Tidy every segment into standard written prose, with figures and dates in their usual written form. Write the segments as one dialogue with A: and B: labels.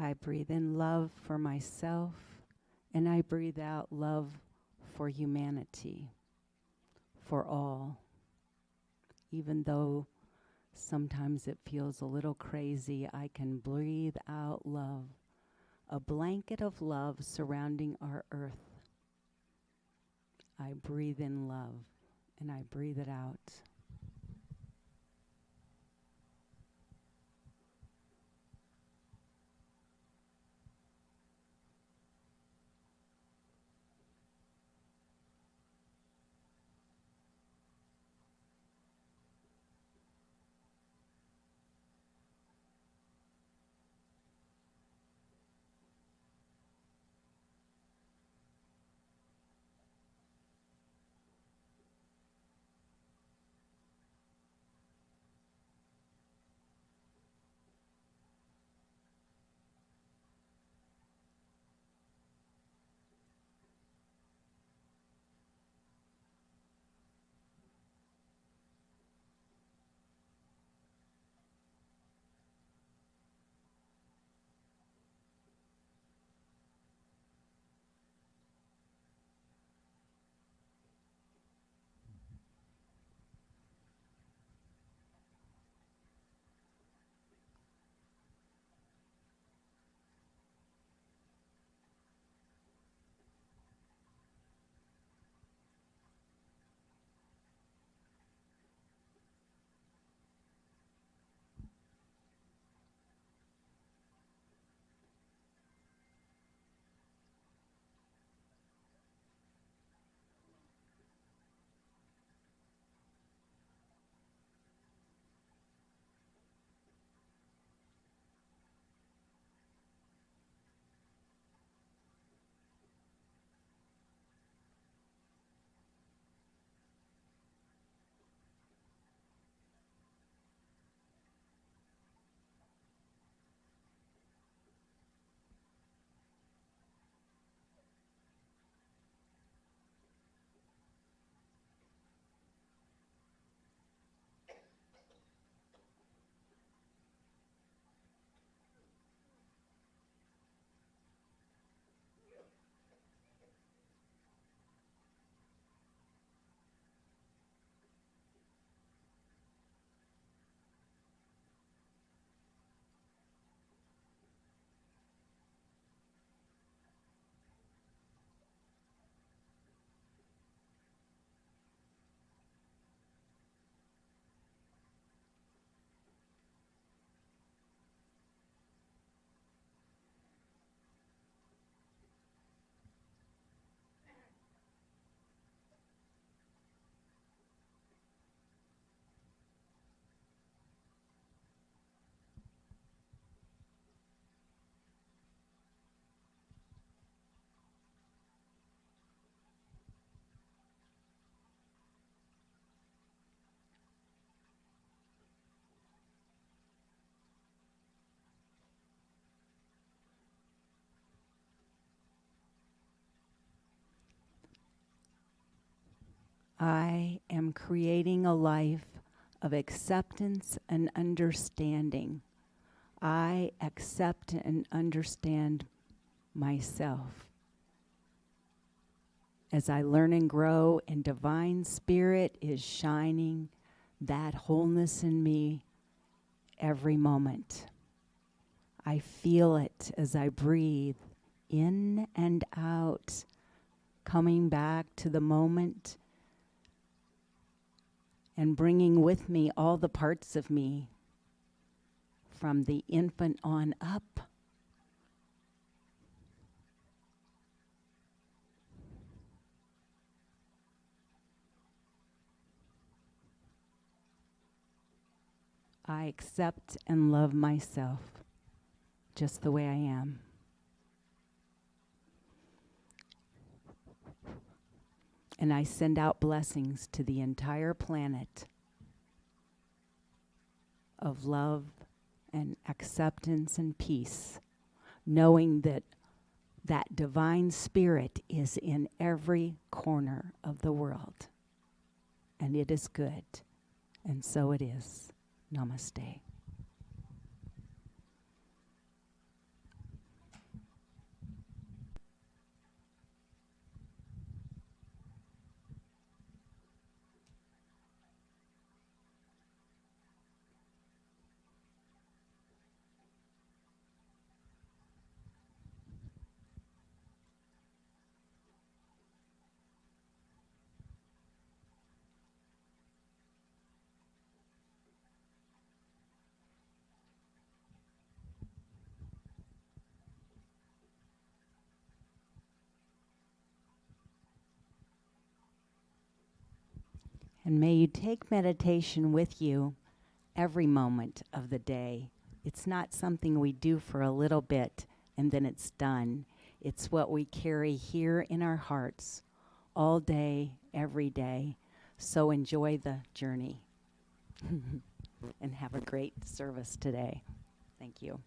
A: I breathe in love for myself, and I breathe out love for humanity, for all. Even though sometimes it feels a little crazy, I can breathe out love, a blanket of love surrounding our earth. I breathe in love, and I breathe it out. I am creating a life of acceptance and understanding. I accept and understand myself. As I learn and grow, and divine spirit is shining that wholeness in me every moment. I feel it as I breathe in and out, coming back to the moment and bringing with me all the parts of me from the infant on up. I accept and love myself just the way I am. And I send out blessings to the entire planet of love and acceptance and peace, knowing that that divine spirit is in every corner of the world. And it is good. And so it is. Namaste. And may you take meditation with you every moment of the day. It's not something we do for a little bit and then it's done. It's what we carry here in our hearts all day, every day. So enjoy the journey and have a great service today. Thank you.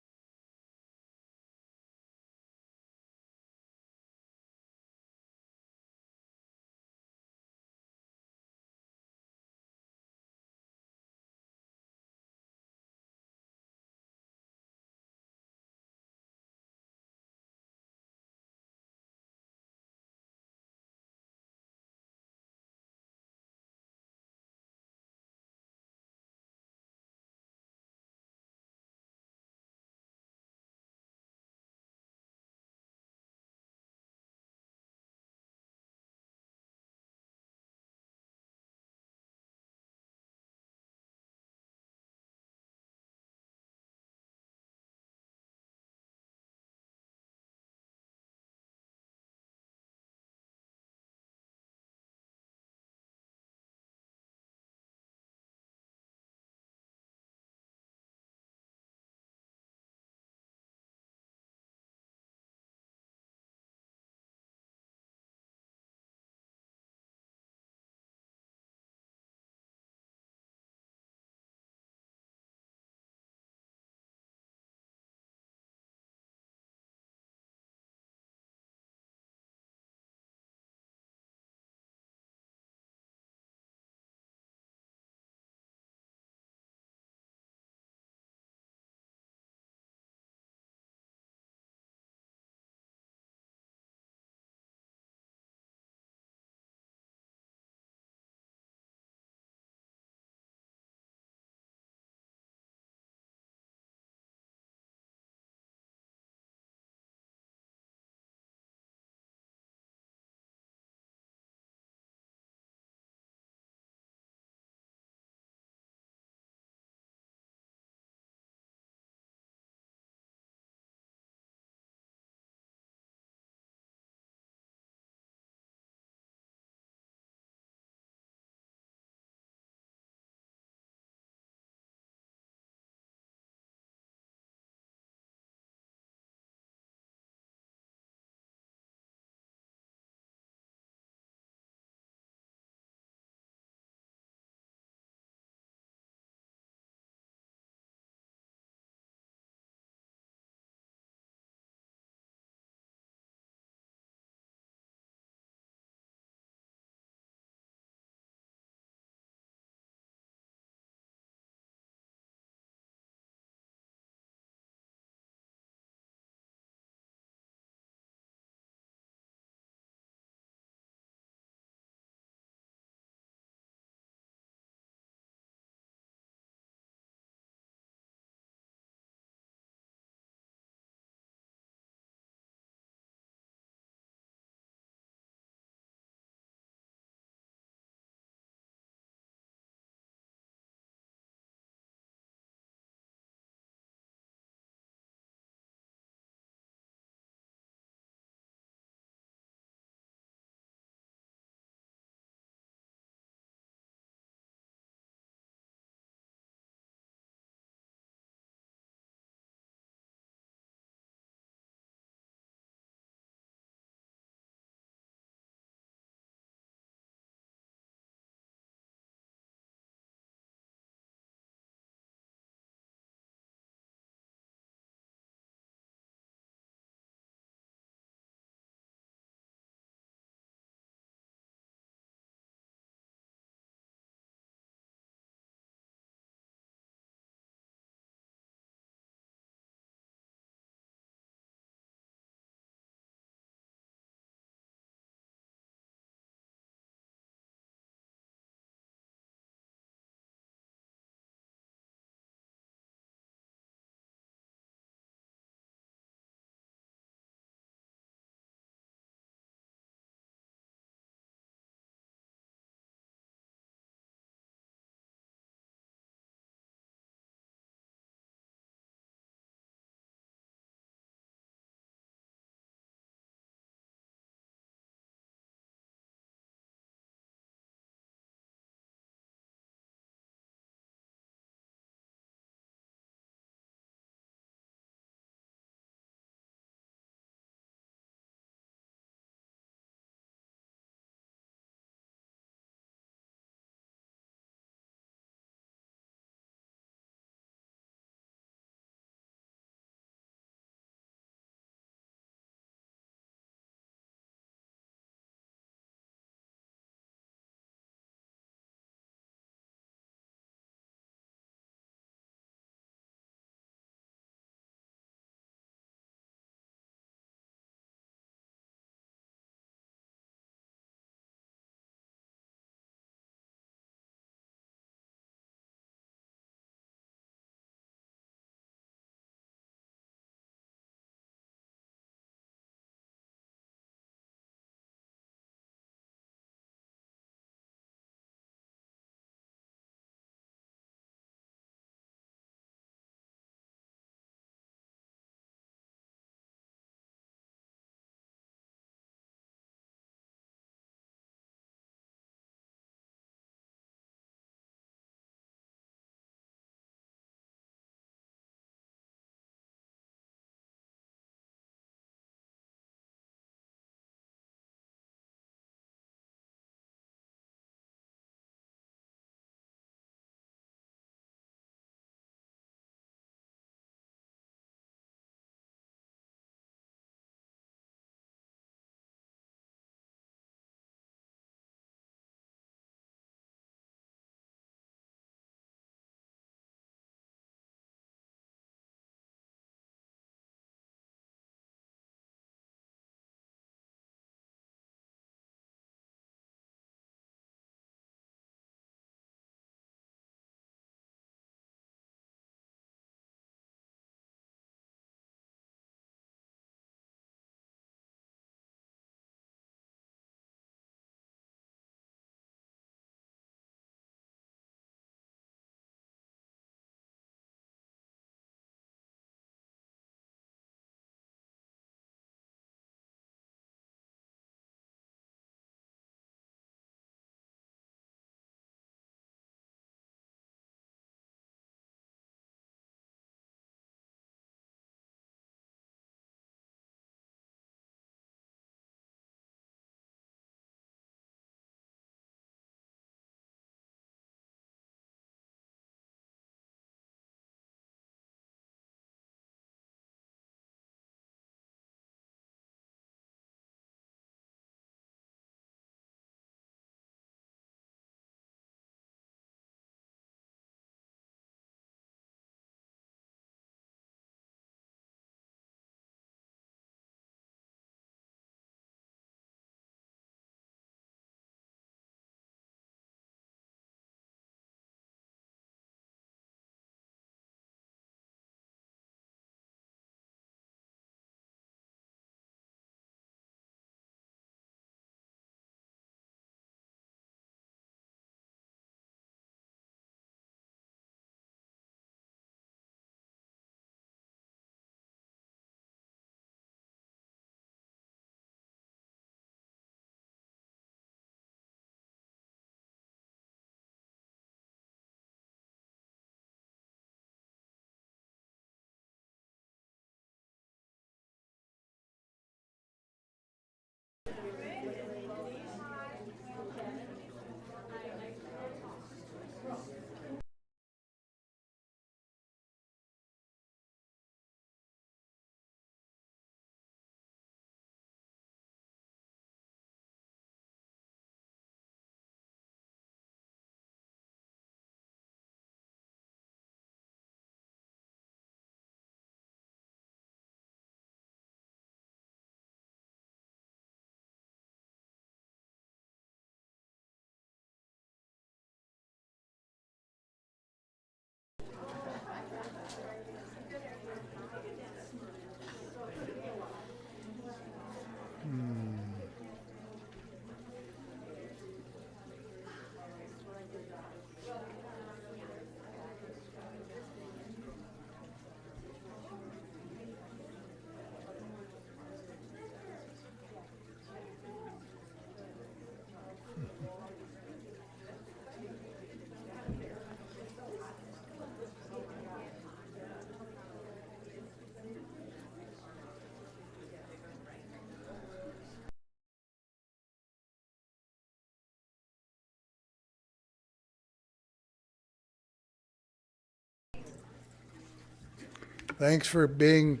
B: Thanks for being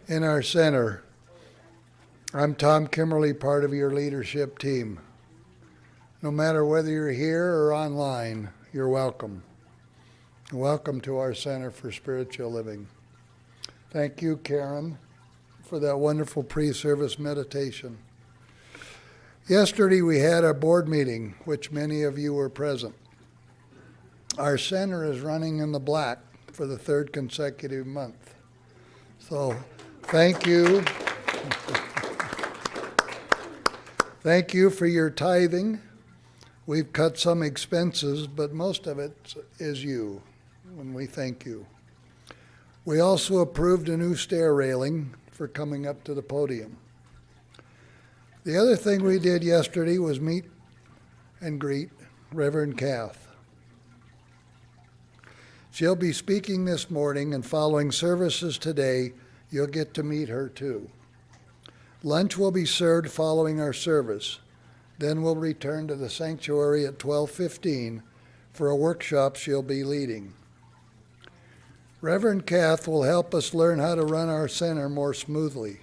B: in our center. I'm Tom Kimmerly, part of your leadership team. No matter whether you're here or online, you're welcome. Welcome to our Center for Spiritual Living. Thank you, Karen, for that wonderful pre-service meditation. Yesterday we had our board meeting, which many of you were present. Our center is running in the black for the third consecutive month. So thank you. Thank you for your tithing. We've cut some expenses, but most of it is you, and we thank you. We also approved a new stair railing for coming up to the podium. The other thing we did yesterday was meet and greet Reverend Kath. She'll be speaking this morning, and following services today, you'll get to meet her too. Lunch will be served following our service. Then we'll return to the sanctuary at 12:15 for a workshop she'll be leading. Reverend Kath will help us learn how to run our center more smoothly.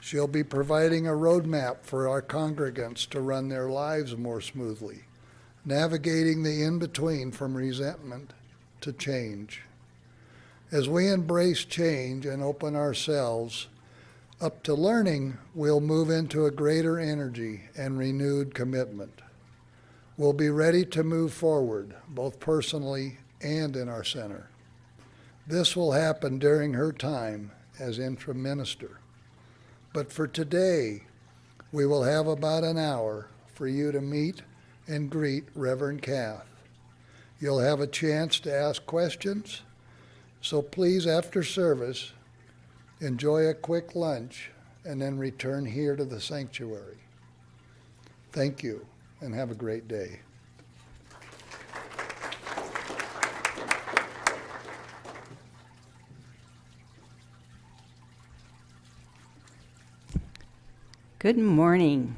B: She'll be providing a roadmap for our congregants to run their lives more smoothly, navigating the in-between from resentment to change. As we embrace change and open ourselves up to learning, we'll move into a greater energy and renewed commitment. We'll be ready to move forward, both personally and in our center. This will happen during her time as interim minister. But for today, we will have about an hour for you to meet and greet Reverend Kath. You'll have a chance to ask questions, so please, after service, enjoy a quick lunch and then return here to the sanctuary. Thank you, and have a great day.
A: Good morning.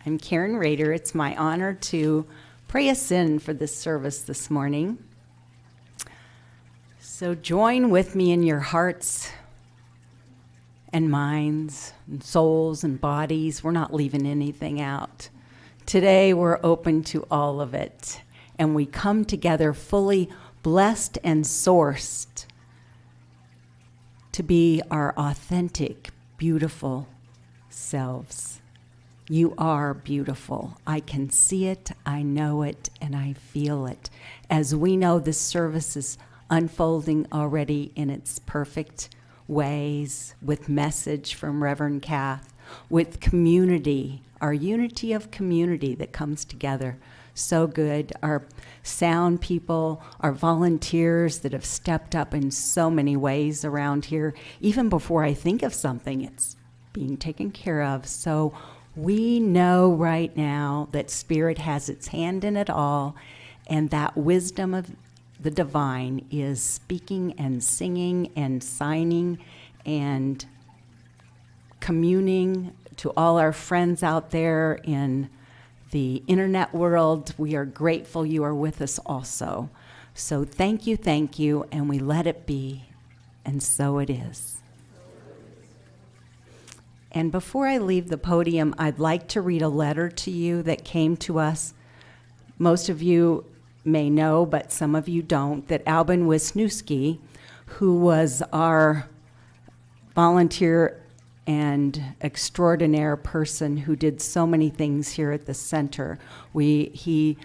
A: I'm Karen Rader. It's my honor to pray us in for this service this morning. So join with me in your hearts and minds and souls and bodies. We're not leaving anything out. Today we're open to all of it, and we come together fully blessed and sourced to be our authentic, beautiful selves. You are beautiful. I can see it, I know it, and I feel it. As we know, this service is unfolding already in its perfect ways, with message from Reverend Kath, with community, our unity of community that comes together. So good. Our sound people, our volunteers that have stepped up in so many ways around here. Even before I think of something, it's being taken care of. So we know right now that Spirit has its hand in it all, and that wisdom of the divine is speaking and singing and signing and communing to all our friends out there in the internet world. We are grateful you are with us also. So thank you, and we let it be, and so it is. And before I leave the podium, I'd like to read a letter to you that came to us. Most of you may know, but some of you don't, that Albin Wisniewski, who was our volunteer and extraordinaire person who did so many things here at the center, he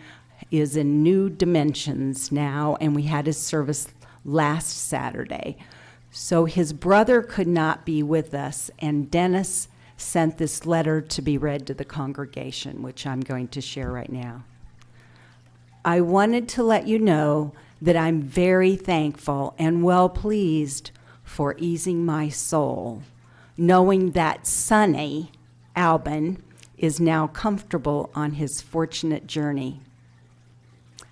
A: is in new dimensions now, and we had his service last Saturday. So his brother could not be with us, and Dennis sent this letter to be read to the congregation, which I'm going to share right now. I wanted to let you know that I'm very thankful and well pleased for easing my soul, knowing that Sonny, Albin, is now comfortable on his fortunate journey.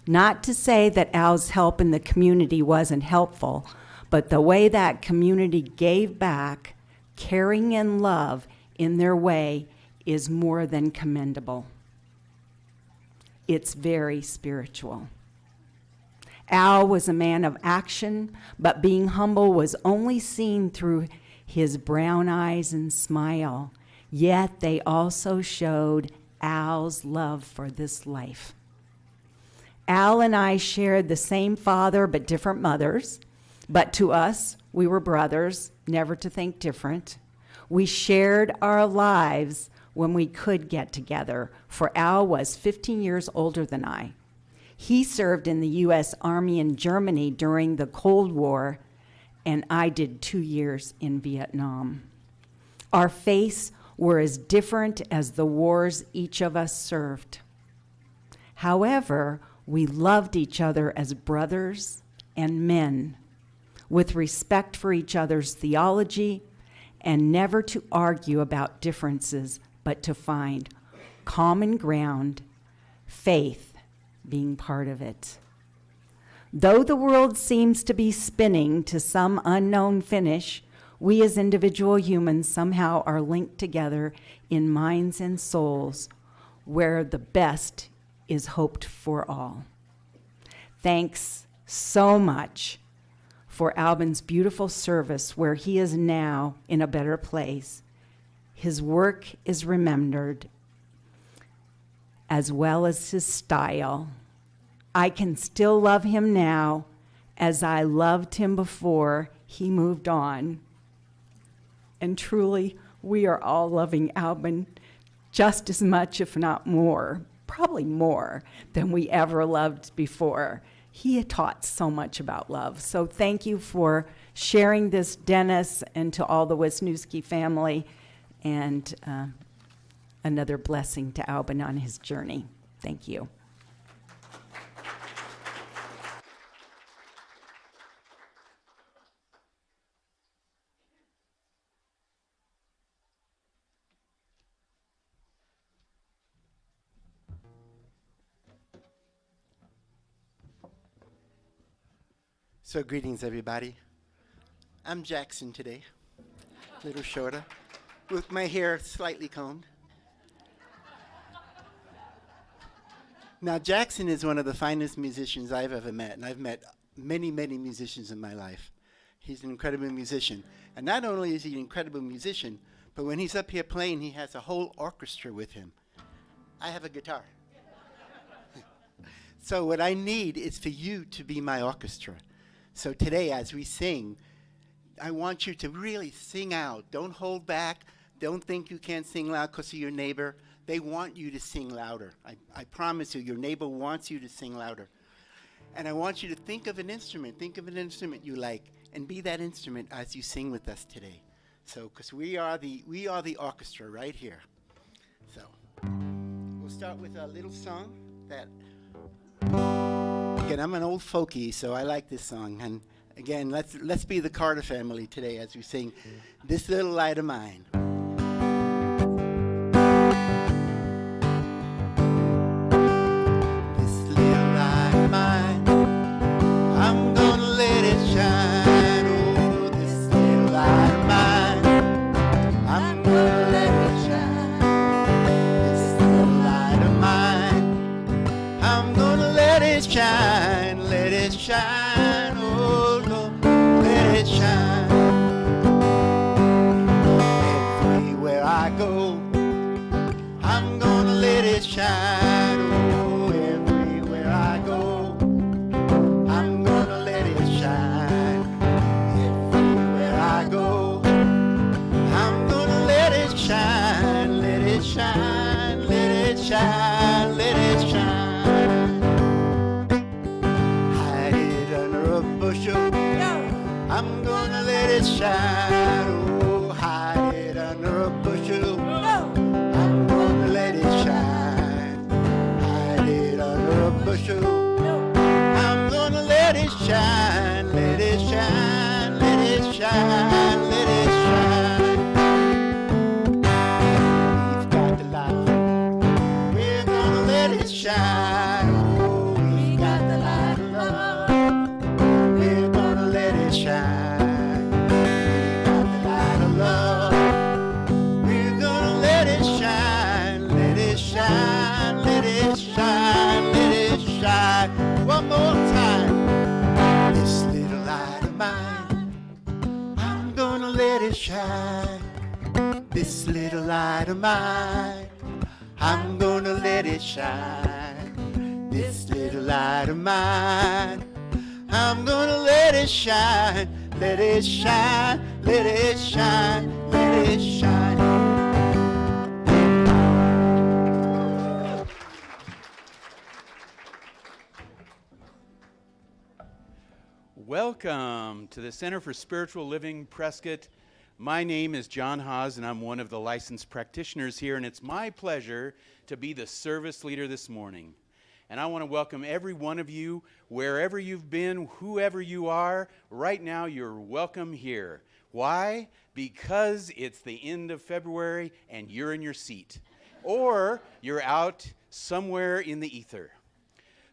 A: Not to say that Al's help in the community wasn't helpful, but the way that community gave back, caring and love in their way, is more than commendable. It's very spiritual. Al was a man of action, but being humble was only seen through his brown eyes and smile. Yet they also showed Al's love for this life. Al and I shared the same father but different mothers, but to us, we were brothers, never to think different. We shared our lives when we could get together, for Al was 15 years older than I. He served in the U.S. Army in Germany during the Cold War, and I did 2 years in Vietnam. Our faiths were as different as the wars each of us served. However, we loved each other as brothers and men, with respect for each other's theology, and never to argue about differences, but to find common ground, faith being part of it. Though the world seems to be spinning to some unknown finish, we as individual humans somehow are linked together in minds and souls where the best is hoped for all. Thanks so much for Albin's beautiful service where he is now in a better place. His work is remembered as well as his style. I can still love him now as I loved him before he moved on. And truly, we are all loving Albin just as much, if not more, probably more than we ever loved before. He had taught so much about love. So thank you for sharing this, Dennis, and to all the Wisniewski family, and another blessing to Albin on his journey. Thank you.
C: So greetings, everybody. I'm Jackson today, a little shorter, with my hair slightly combed. Now, Jackson is one of the finest musicians I've ever met, and I've met many, many musicians in my life. He's an incredible musician. And not only is he an incredible musician, but when he's up here playing, he has a whole orchestra with him. I have a guitar. So what I need is for you to be my orchestra. So today, as we sing, I want you to really sing out. Don't hold back. Don't think you can't sing loud because of your neighbor. They want you to sing louder. I promise you, your neighbor wants you to sing louder. And I want you to think of an instrument. Think of an instrument you like, and be that instrument as you sing with us today. So, because we are the orchestra right here. So, we'll start with a little song that. Again, I'm an old folkie, so I like this song. And again, let's be the Carter family today as we sing This Little Light of Mine. This little light of mine, I'm gonna let it shine. Oh, this little light of mine, I'm gonna let it shine. This little light of mine, I'm gonna let it shine, let it shine, oh Lord, let it shine. Everywhere I go, I'm gonna let it shine, oh, everywhere I go, I'm gonna let it shine. Everywhere I go, I'm gonna let it shine, let it shine, let it shine, let it shine. I'm gonna let it shine, oh, hide it under a bushel. I'm gonna let it shine, hide it under a bushel. I'm gonna let it shine, let it shine, let it shine, let it shine. We've got the light, we're gonna let it shine, oh, we've got the light of love, we're gonna let it shine. Shine, let it shine, let it shine. One more time. let it shine. This little light of mine, I'm gonna let it shine. This little light of mine, I'm gonna let it shine. Let it shine, let it shine, let it shine.
D: Welcome to the Center for Spiritual Living, Prescott. My name is John Haas, and I'm one of the licensed practitioners here, and it's my pleasure to be the service leader this morning. And I want to welcome every one of you, wherever you've been, whoever you are. Right now, you're welcome here. Why? Because it's the end of February, and you're in your seat. Or you're out somewhere in the ether.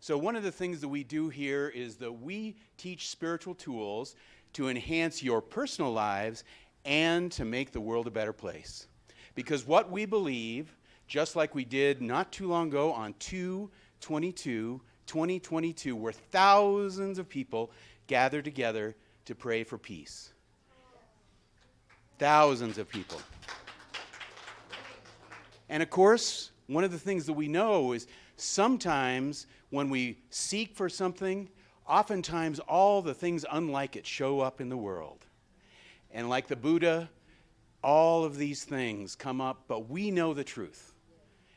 D: So one of the things that we do here is that we teach spiritual tools to enhance your personal lives and to make the world a better place. Because what we believe, just like we did not too long ago on 2/22/2022, where thousands of people gathered together to pray for peace. Thousands of people. And of course, one of the things that we know is sometimes when we seek for something, oftentimes all the things unlike it show up in the world. And like the Buddha, all of these things come up, but we know the truth.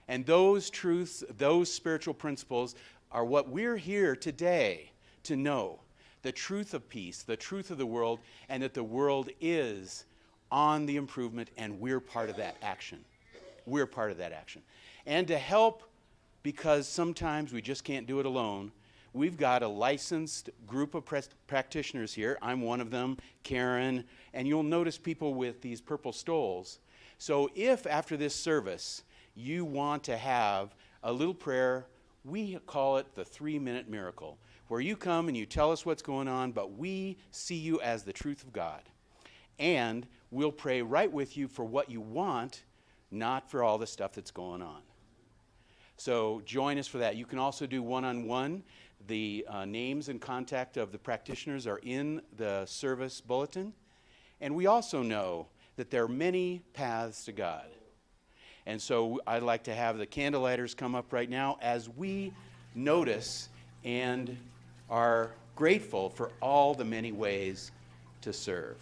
D: And those truths, those spiritual principles are what we're here today to know. The truth of peace, the truth of the world, and that the world is on the improvement, and we're part of that action. We're part of that action. And to help, because sometimes we just can't do it alone, we've got a licensed group of practitioners here. I'm one of them, Karen, and you'll notice people with these purple stoles. So if after this service you want to have a little prayer, we call it the 3-minute miracle, where you come and you tell us what's going on, but we see you as the truth of God. And we'll pray right with you for what you want, not for all the stuff that's going on. So join us for that. You can also do one-on-one. The names and contact of the practitioners are in the service bulletin. And we also know that there are many paths to God. And so I'd like to have the candlelighters come up right now as we notice and are grateful for all the many ways to serve.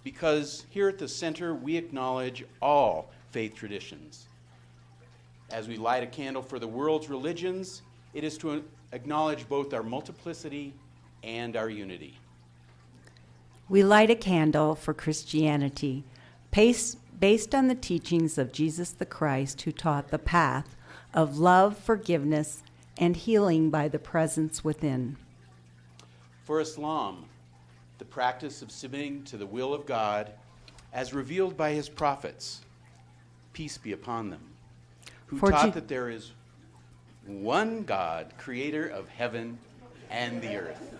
D: Because here at the center, we acknowledge all faith traditions. As we light a candle for the world's religions, it is to acknowledge both our multiplicity and our unity.
A: We light a candle for Christianity, based on the teachings of Jesus the Christ, who taught the path of love, forgiveness, and healing by the presence within.
D: For Islam, the practice of submitting to the will of God as revealed by his prophets, peace be upon them, who taught that there is one God, creator of heaven and the earth.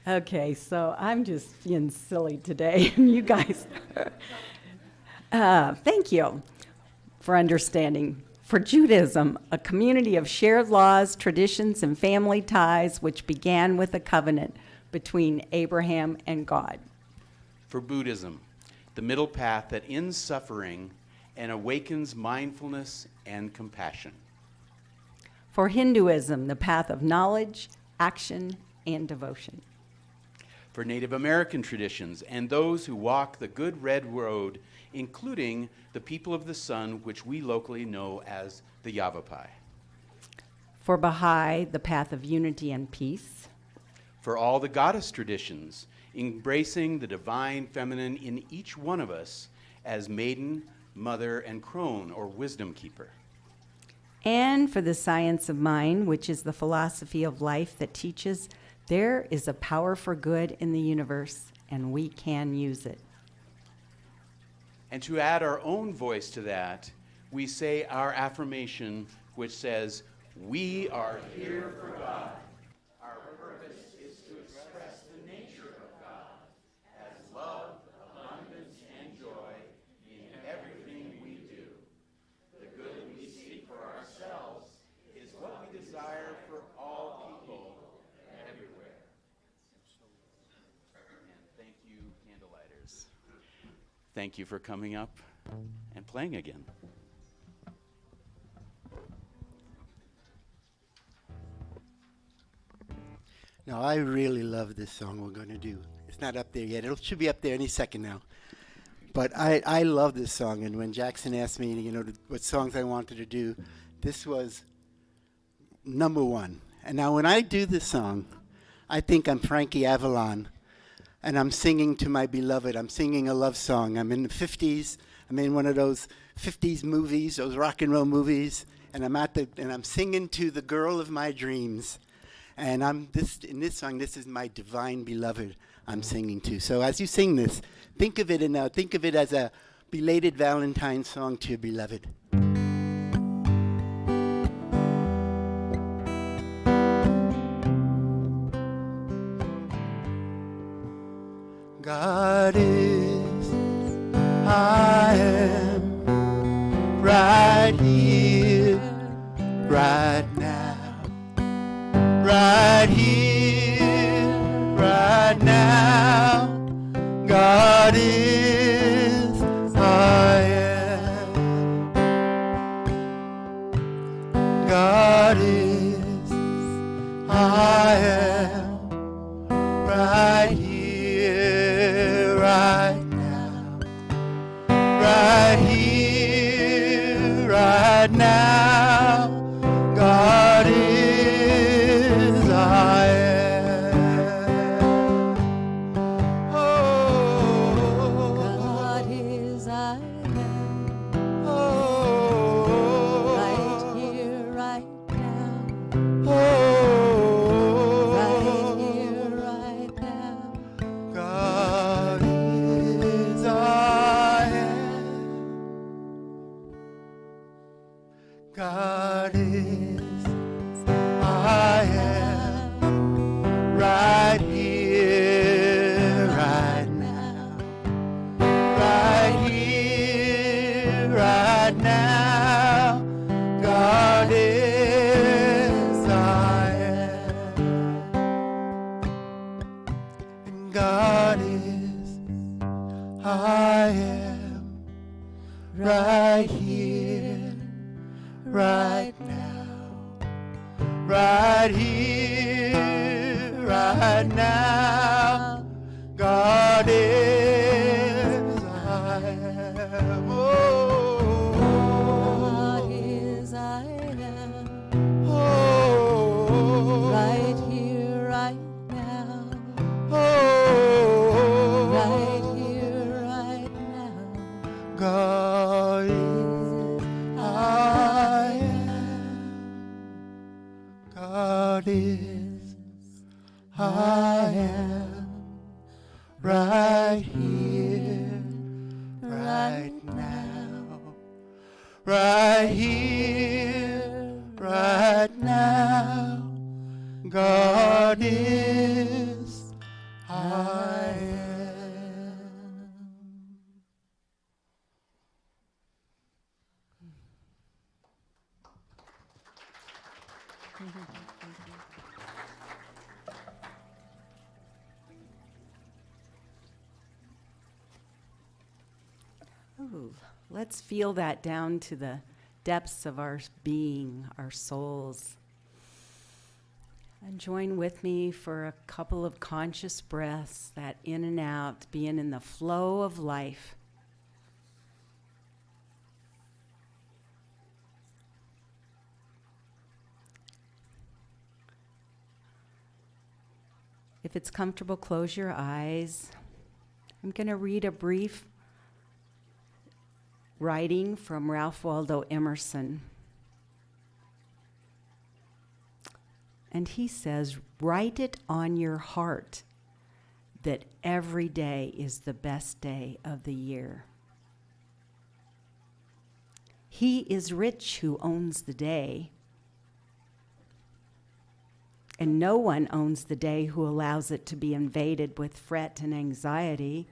A: Okay, so I'm just being silly today, and you guys, thank you for understanding. For Judaism, a community of shared laws, traditions, and family ties, which began with a covenant between Abraham and God.
D: For Buddhism, the middle path that ends suffering and awakens mindfulness and compassion.
A: For Hinduism, the path of knowledge, action, and devotion.
D: For Native American traditions and those who walk the good red road, including the people of the sun, which we locally know as the Yavapai.
A: For Baha'i, the path of unity and peace.
D: For all the goddess traditions, embracing the divine feminine in each one of us as maiden, mother, and crone, or wisdom keeper.
A: And for the science of mind, which is the philosophy of life that teaches there is a power for good in the universe, and we can use it.
D: And to add our own voice to that, we say our affirmation, which says, "We are here for God. Our purpose is to express the nature of God as love, abundance, and joy in everything we do. The good we seek for ourselves is what we desire for all people everywhere." thank you for coming up and playing again.
C: Now, I really love this song we're going to do. It's not up there yet. It should be up there any second now. But I love this song, and when Jackson asked me, what songs I wanted to do, this was number one. And now when I do this song, I think I'm Frankie Avalon, and I'm singing to my beloved. I'm singing a love song. I'm in the 50s. I'm in one of those 50s movies, those rock and roll movies, and I'm singing to the girl of my dreams. And in this song, this is my divine beloved I'm singing to. So as you sing this, think of it as a belated Valentine's song to your beloved. God is, I am, right here, right now. Right here, right now, God is, I am. God is, I am, right here, right now. Right here, right now, God is. God is, I am, right here, right now. Right here, right now, God is, I am. And God is, I am, right here, right now, right here, right now, God is, I am. Oh,
A: God is, I am,
C: oh,
A: right here, right now,
C: oh,
A: right here, right now.
C: God is, I am. God is, I am, right here, right now, right here, right now, God is, I am.
A: Ooh, let's feel that down to the depths of our being, our souls. And join with me for a couple of conscious breaths, that in and out, being in the flow of life. If it's comfortable, close your eyes. I'm going to read a brief writing from Ralph Waldo Emerson. And he says, write it on your heart that every day is the best day of the year. He is rich who owns the day, and no one owns the day who allows it to be invaded with fret and anxiety.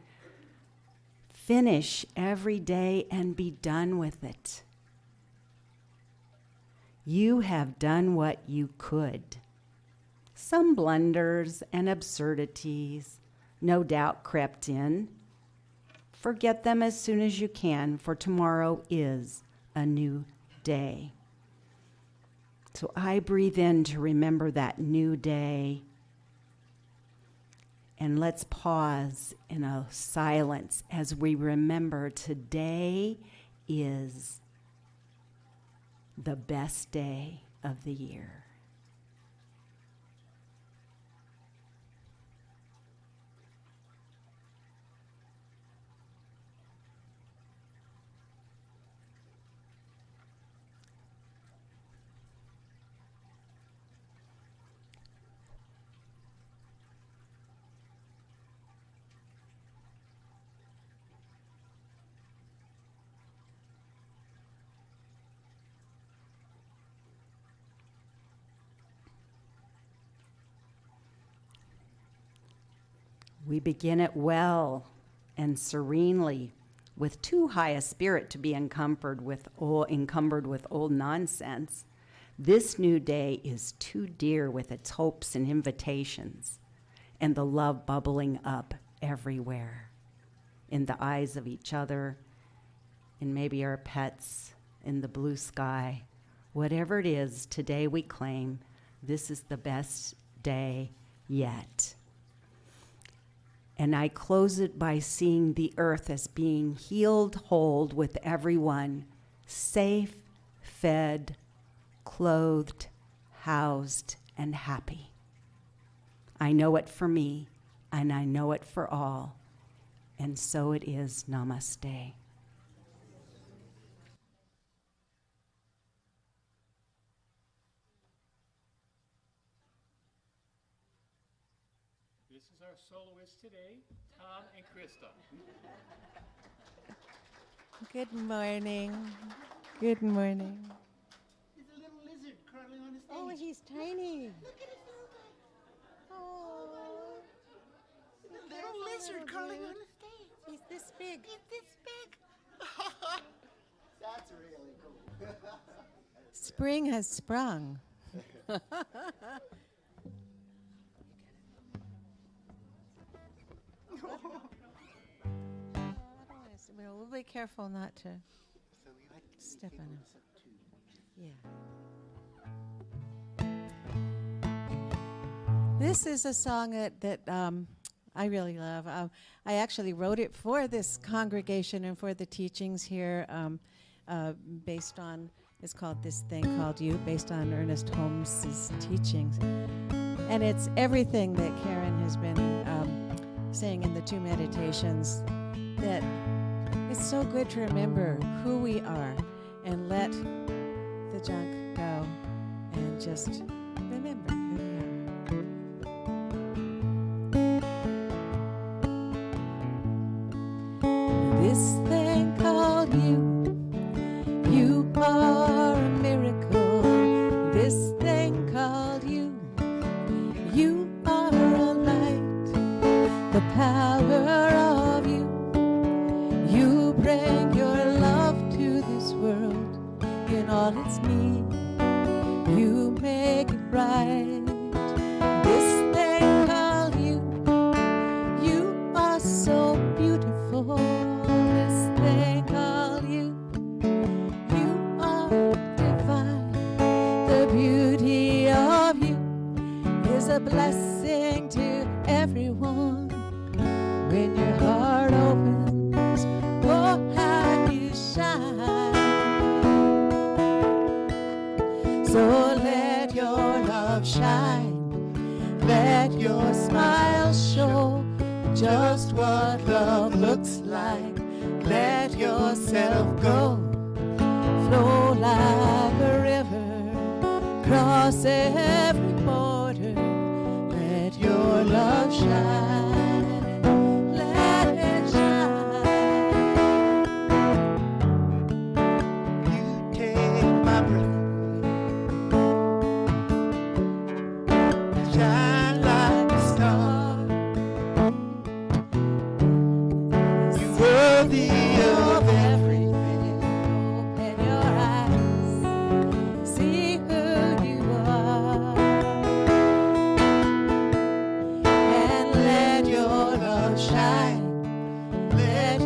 A: Finish every day and be done with it. You have done what you could. Some blunders and absurdities no doubt crept in. Forget them as soon as you can, for tomorrow is a new day. So I breathe in to remember that new day. And let's pause in a silence as we remember today is the best day of the year. We begin it well and serenely, with too high a spirit to be encumbered with old nonsense. This new day is too dear with its hopes and invitations, and the love bubbling up everywhere, in the eyes of each other, in maybe our pets, in the blue sky. Whatever it is, today we claim this is the best day yet. And I close it by seeing the earth as being healed whole with everyone safe, fed, clothed, housed, and happy. I know it for me, and I know it for all, and so it is. Namaste.
E: This is our soloists today, Tom and Krista.
F: Good morning. Good morning.
C: There's a little lizard crawling on the stage.
F: Oh, he's tiny.
C: Look at his little
F: Oh,
C: little lizard crawling on the stage.
F: he's this big.
C: He's this big. That's really cool.
F: Spring has sprung. We'll be careful not to
C: So we like to
F: step on him. Yeah. This is a song that I really love. I actually wrote it for this congregation and for the teachings here, based on, it's called This Thing Called You, based on Ernest Holmes's teachings. And it's everything that Karen has been saying in the two meditations, that it's so good to remember who we are and let the junk go and just remember who we are. This thing called you are a miracle. This thing called you are a light. The power of you bring your love to this world in all its need. You make it right. This thing called you are so beautiful. This thing called you are divine. The beauty of you is a blessing to everyone. When your heart opens, oh, how you shine. So let your love shine. Let your smile show just what love looks like. Let yourself go. Flow like a river. Cross every border. Let your love shine.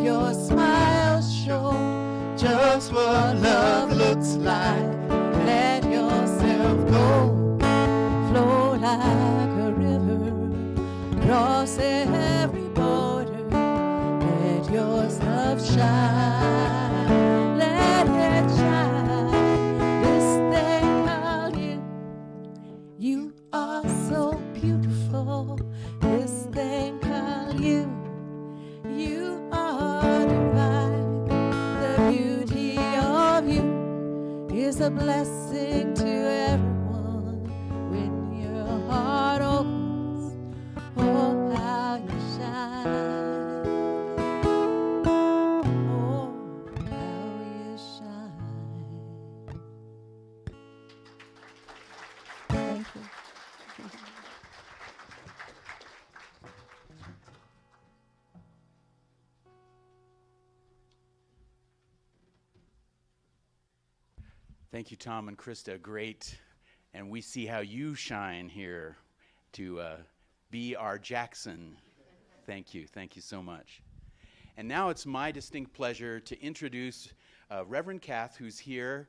F: Your Cross every border, let your love shine, let it shine. This thing called you, you are so beautiful. This thing called you, you are divine. The beauty of you is a blessing to everyone. When your heart opens, oh, how you shine. Oh, how you shine. Thank you.
D: Thank you, Tom and Krista. Great. And we see how you shine here to be our Jackson. Thank you. Thank you so much. And now it's my distinct pleasure to introduce Reverend Kath, who's here.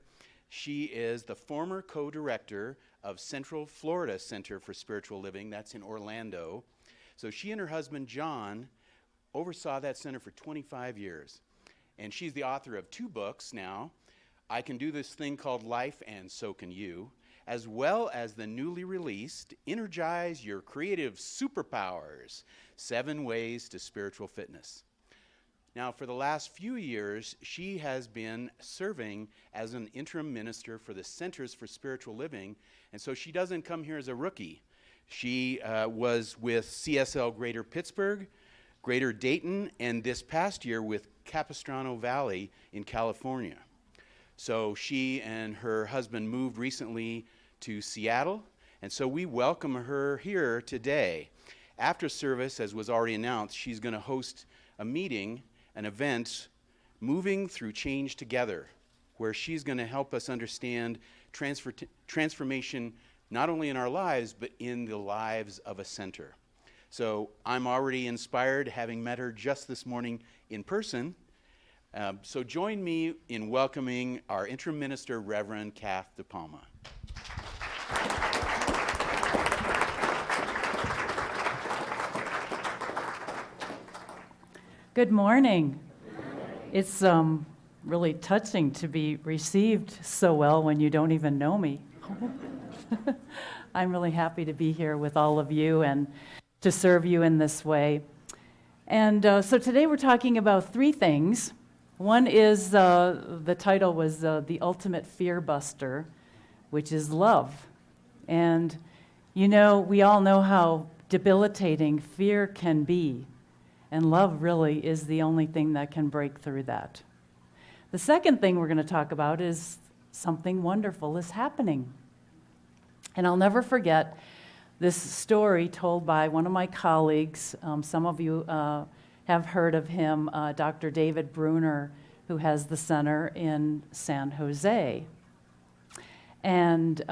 D: She is the former co-director of Central Florida Center for Spiritual Living. That's in Orlando. So she and her husband, John, oversaw that center for 25 years. And she's the author of 2 books now. I Can Do This Thing Called Life, and So Can You, as well as the newly released Energize Your Creative Superpowers, 7 Ways to Spiritual Fitness. Now, for the last few years, she has been serving as an interim minister for the Centers for Spiritual Living, and so she doesn't come here as a rookie. She was with CSL Greater Pittsburgh, Greater Dayton, and this past year with Capistrano Valley in California. So she and her husband moved recently to Seattle, and so we welcome her here today. After service, as was already announced, she's going to host a meeting, an event, Moving Through Change Together, where she's going to help us understand transformation not only in our lives, but in the lives of a center. So I'm already inspired, having met her just this morning in person. So join me in welcoming our interim minister, Reverend Kath DePalma.
G: Good morning. It's really touching to be received so well when you don't even know me. I'm really happy to be here with all of you and to serve you in this way. And so today we're talking about 3 things. One is, the title was The Ultimate Fear Buster, which is love. And you know, we all know how debilitating fear can be, and love really is the only thing that can break through that. The second thing we're going to talk about is something wonderful is happening. And I'll never forget this story told by one of my colleagues. Some of you have heard of him, Dr. David Bruner, who has the center in San Jose. And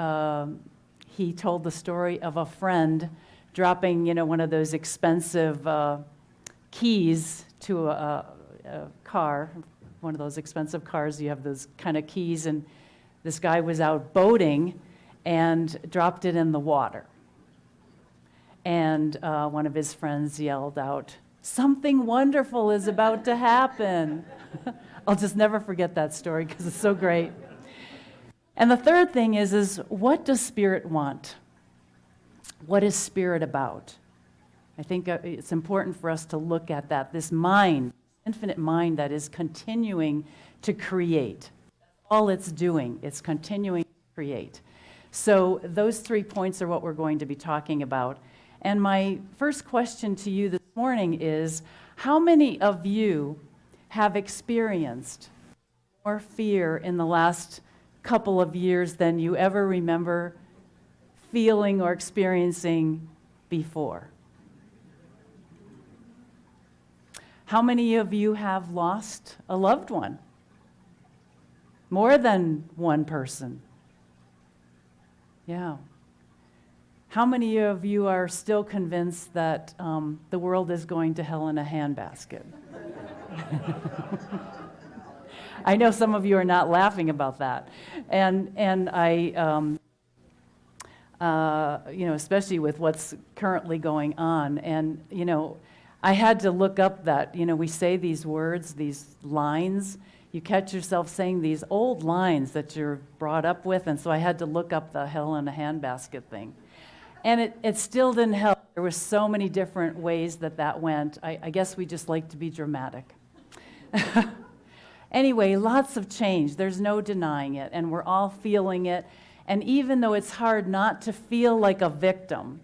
G: he told the story of a friend dropping, one of those expensive keys to a car, one of those expensive cars. You have those kind of keys, and this guy was out boating and dropped it in the water. And one of his friends yelled out, "Something wonderful is about to happen." I'll just never forget that story because it's so great. And the third thing is what does Spirit want? What is Spirit about? I think it's important for us to look at that, this mind, infinite mind that is continuing to create. All it's doing, it's continuing to create. So those 3 points are what we're going to be talking about. And my first question to you this morning is, how many of you have experienced more fear in the last couple of years than you ever remember feeling or experiencing before? How many of you have lost a loved one? More than one person. Yeah. How many of you are still convinced that the world is going to hell in a handbasket? I know some of you are not laughing about that. And especially with what's currently going on. And, I had to look up that, we say these words, these lines, you catch yourself saying these old lines that you're brought up with, and so I had to look up the hell in a handbasket thing. And it still didn't help. There were so many different ways that went. I guess we just like to be dramatic. Anyway, lots of change. There's no denying it, and we're all feeling it. And even though it's hard not to feel like a victim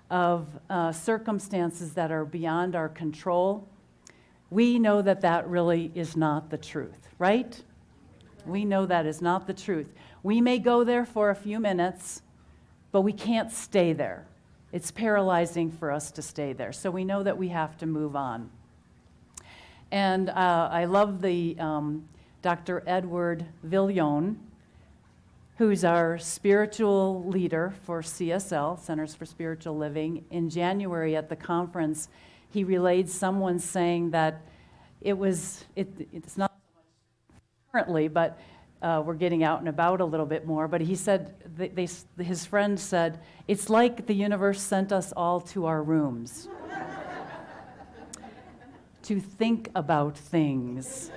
G: of circumstances that are beyond our control, we know that really is not the truth, right? We know that is not the truth. We may go there for a few minutes, but we can't stay there. It's paralyzing for us to stay there. So we know that we have to move on. And I love the Dr. Edward Villon, who's our spiritual leader for CSL, Centers for Spiritual Living. In January at the conference, he relayed someone saying that it's not so much currently, but we're getting out and about a little bit more. But he said, his friend said, it's like the universe sent us all to our rooms to think about things.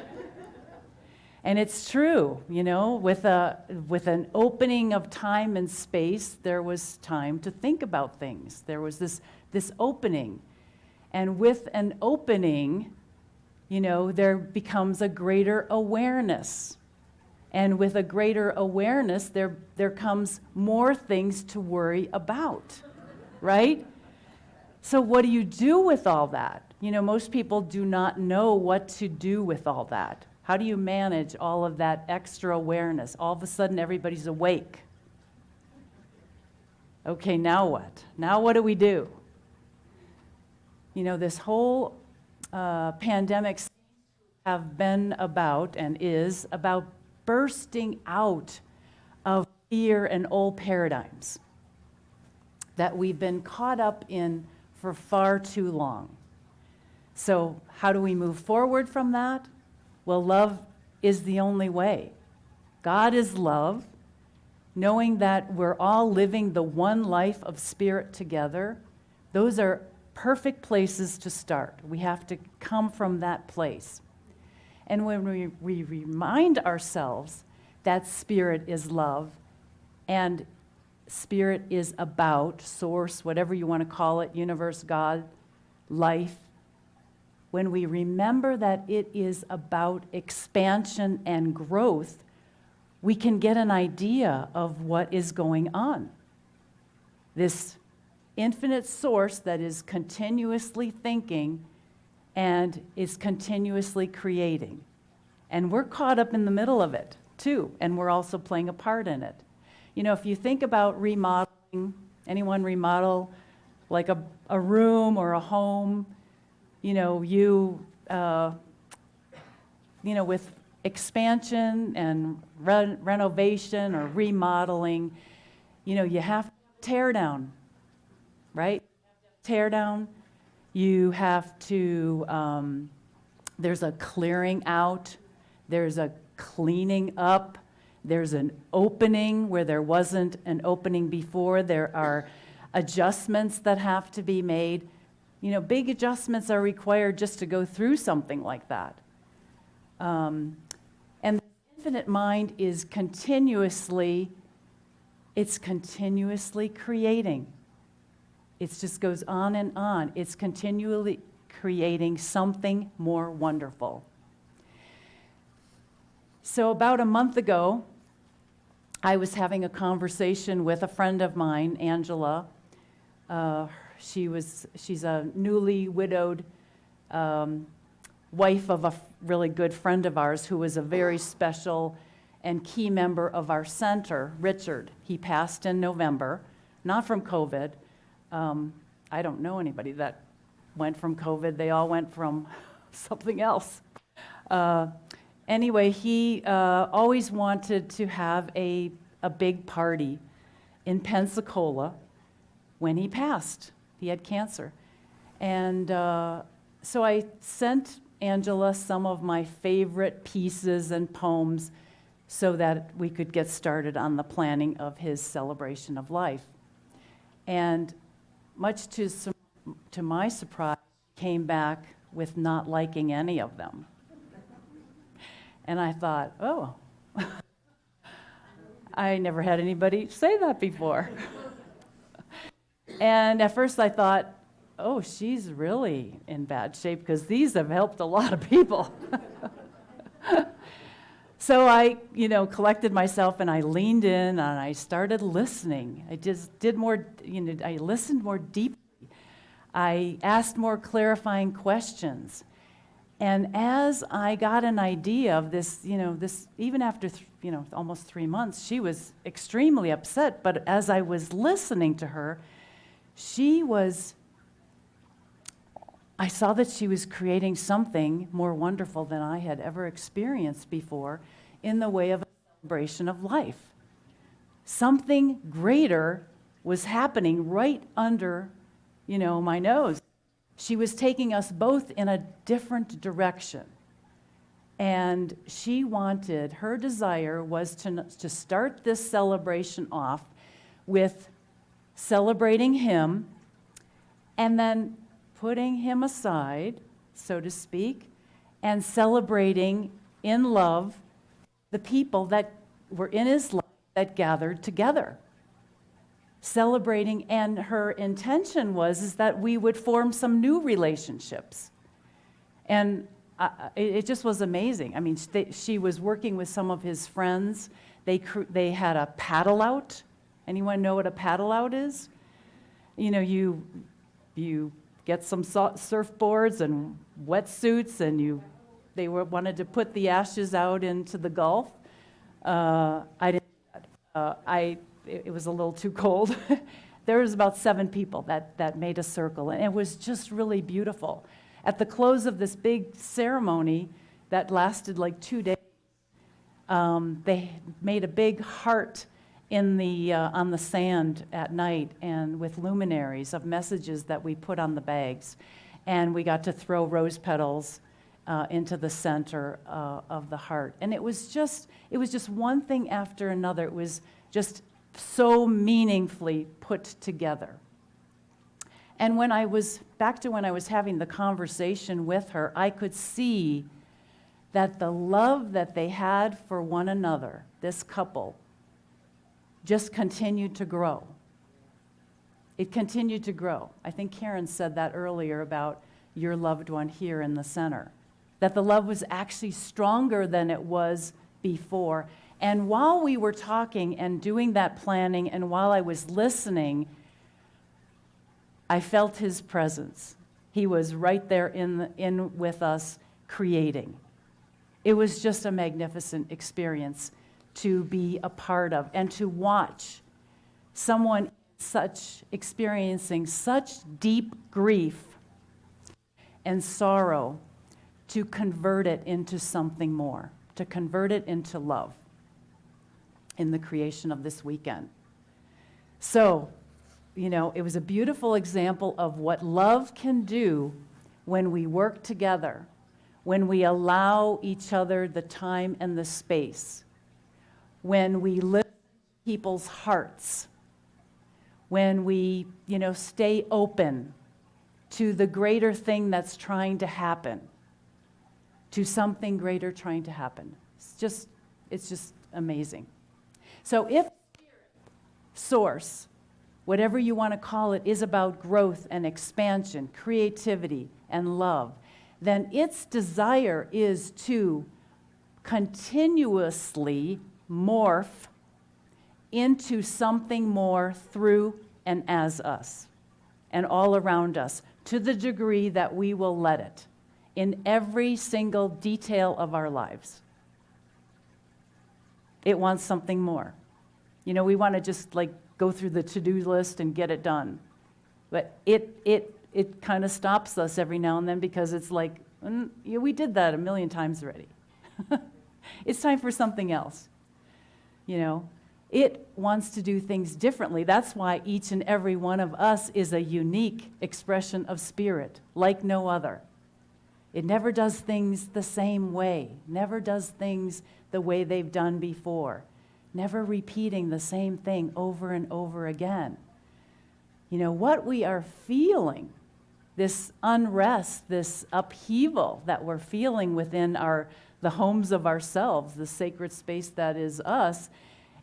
G: And it's true, with an opening of time and space, there was time to think about things. There was this opening. And with an opening, there becomes a greater awareness. And with a greater awareness, there comes more things to worry about, right? So what do you do with all that? Most people do not know what to do with all that. How do you manage all of that extra awareness? All of a sudden, everybody's awake. Okay, now what? Now what do we do? This whole pandemic have been about and is about bursting out of fear and old paradigms that we've been caught up in for far too long. So how do we move forward from that? Well, love is the only way. God is love. Knowing that we're all living the one life of spirit together, those are perfect places to start. We have to come from that place. And when we remind ourselves that spirit is love and spirit is about source, whatever you want to call it, universe, God, life, when we remember that it is about expansion and growth, we can get an idea of what is going on. This infinite source that is continuously thinking and is continuously creating. And we're caught up in the middle of it, too, and we're also playing a part in it. If you think about remodeling, anyone remodel like a room or a home, with expansion and renovation or remodeling, you have to tear down, right? Tear down. You have to, there's a clearing out, there's a cleaning up, there's an opening where there wasn't an opening before, there are adjustments that have to be made. Big adjustments are required just to go through something like that. And the infinite mind is continuously creating. It just goes on and on. It's continually creating something more wonderful. So about a month ago, I was having a conversation with a friend of mine, Angela. She's a newly widowed wife of a really good friend of ours who was a very special and key member of our center, Richard. He passed in November, not from COVID. I don't know anybody that went from COVID. They all went from something else. Anyway, he always wanted to have a big party in Pensacola when he passed. He had cancer. And so I sent Angela some of my favorite pieces and poems so that we could get started on the planning of his celebration of life. And much to my surprise, came back with not liking any of them. And I thought, oh, I never had anybody say that before. And at first I thought, oh, she's really in bad shape because these have helped a lot of people. So I, collected myself and I leaned in and I started listening. I just did more, I listened more deeply. I asked more clarifying questions. And as I got an idea of this, even after, almost 3 months, she was extremely upset. But as I was listening to her, I saw that she was creating something more wonderful than I had ever experienced before in the way of a celebration of life. Something greater was happening right under, my nose. She was taking us both in a different direction. And her desire was to start this celebration off with celebrating him and then putting him aside, so to speak, and celebrating in love the people that were in his life that gathered together. Celebrating, and her intention is that we would form some new relationships. And it just was amazing. I mean, she was working with some of his friends. They had a paddle out. Anyone know what a paddle out is? You get some surfboards and wetsuits, and they wanted to put the ashes out into the Gulf. I didn't. It was a little too cold. There was about 7 people that made a circle, and it was just really beautiful. At the close of this big ceremony that lasted like 2 days, they made a big heart on the sand at night, and with luminaries of messages that we put on the bags, and we got to throw rose petals into the center of the heart, and it was just one thing after another. It was just so meaningfully put together. And when I was having the conversation with her, I could see that the love that they had for one another, this couple, just continued to grow. It continued to grow. I think Karen said that earlier about your loved one here in the center, that the love was actually stronger than it was before. And while we were talking and doing that planning, and while I was listening, I felt his presence. He was right there in with us, creating. It was just a magnificent experience to be a part of and to watch someone experiencing such deep grief and sorrow, to convert it into something more, to convert it into love in the creation of this weekend. So, it was a beautiful example of what love can do when we work together, when we allow each other the time and the space, when we listen to people's hearts, when we, stay open to the greater thing that's trying to happen, to something greater trying to happen. It's just amazing. So if source, whatever you want to call it, is about growth and expansion, creativity and love, then its desire is to continuously morph into something more through and as us and all around us, to the degree that we will let it in every single detail of our lives. It wants something more. We want to just go through the to-do list and get it done. But it kind of stops us every now and then, because it's like, we did that 1,000,000 times already. It's time for something else. It wants to do things differently. That's why each and every one of us is a unique expression of spirit, like no other. It never does things the same way, never does things the way they've done before, never repeating the same thing over and over again. what we are feeling, this unrest, this upheaval that we're feeling within the homes of ourselves, the sacred space that is us,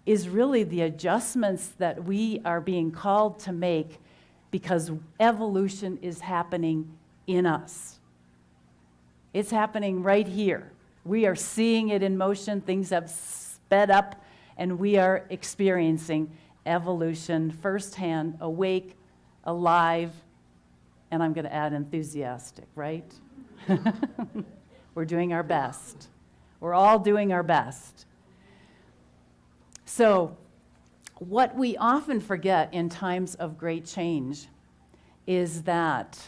G: is really the adjustments that we are being called to make because evolution is happening in us. It's happening right here. We are seeing it in motion. Things have sped up, and we are experiencing evolution firsthand, awake, alive, and I'm going to add enthusiastic, right? We're doing our best. We're all doing our best. So, what we often forget in times of great change is that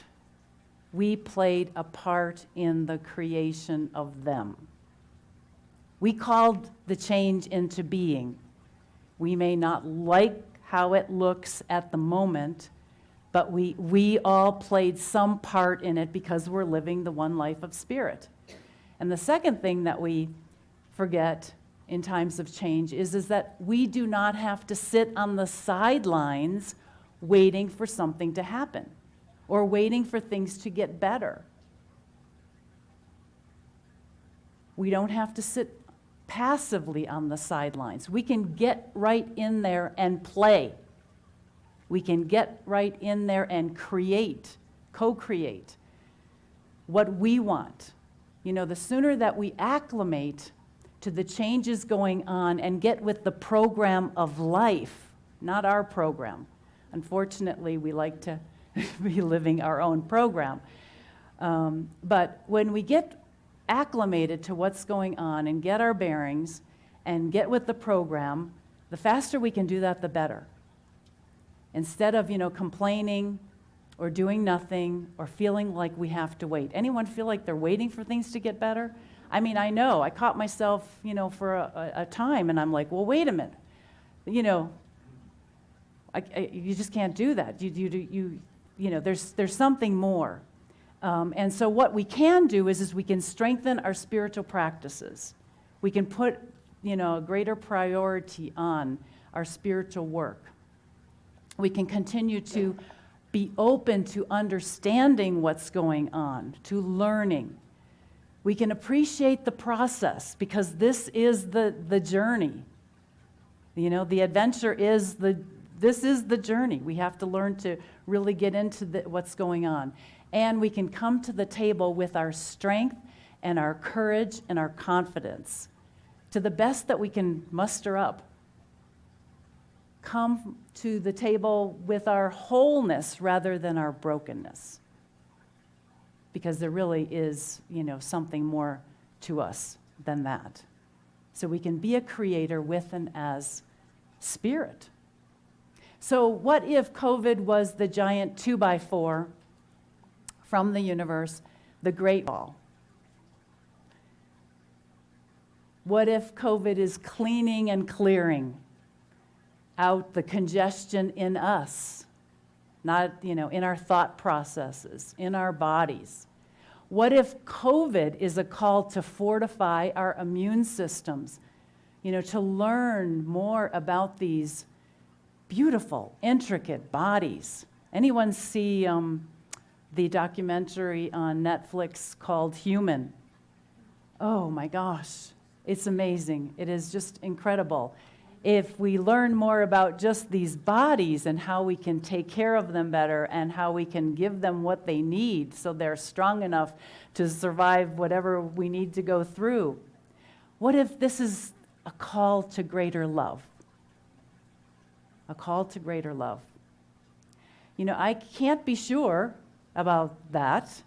G: we played a part in the creation of them. We called the change into being. We may not like how it looks at the moment, but we all played some part in it because we're living the one life of spirit. And the second thing that we forget in times of change is that we do not have to sit on the sidelines waiting for something to happen or waiting for things to get better. We don't have to sit passively on the sidelines. We can get right in there and play. We can get right in there and create, co-create what we want. The sooner that we acclimate to the changes going on and get with the program of life, not our program. Unfortunately, we like to be living our own program. But when we get acclimated to what's going on and get our bearings and get with the program, the faster we can do that, the better. Instead of, complaining or doing nothing or feeling like we have to wait. Anyone feel like they're waiting for things to get better? I mean, I know. I caught myself, for a time, and I'm like, well, wait a minute. You just can't do that. There's something more. And so what we can do is we can strengthen our spiritual practices. We can put, a greater priority on our spiritual work. We can continue to be open to understanding what's going on, to learning. We can appreciate the process because this is the journey. The adventure is this is the journey. We have to learn to really get into what's going on. And we can come to the table with our strength and our courage and our confidence to the best that we can muster up. Come to the table with our wholeness rather than our brokenness. Because there really is, something more to us than that. So we can be a creator with and as spirit. So what if COVID was the giant 2x4 from the universe, the Great Wall? What if COVID is cleaning and clearing out the congestion in us? Not, in our thought processes, in our bodies. What if COVID is a call to fortify our immune systems, to learn more about these beautiful, intricate bodies? Anyone see the documentary on Netflix called Human? Oh my gosh, it's amazing. It is just incredible. If we learn more about just these bodies and how we can take care of them better and how we can give them what they need so they're strong enough to survive whatever we need to go through, what if this is a call to greater love? A call to greater love. I can't be sure about that,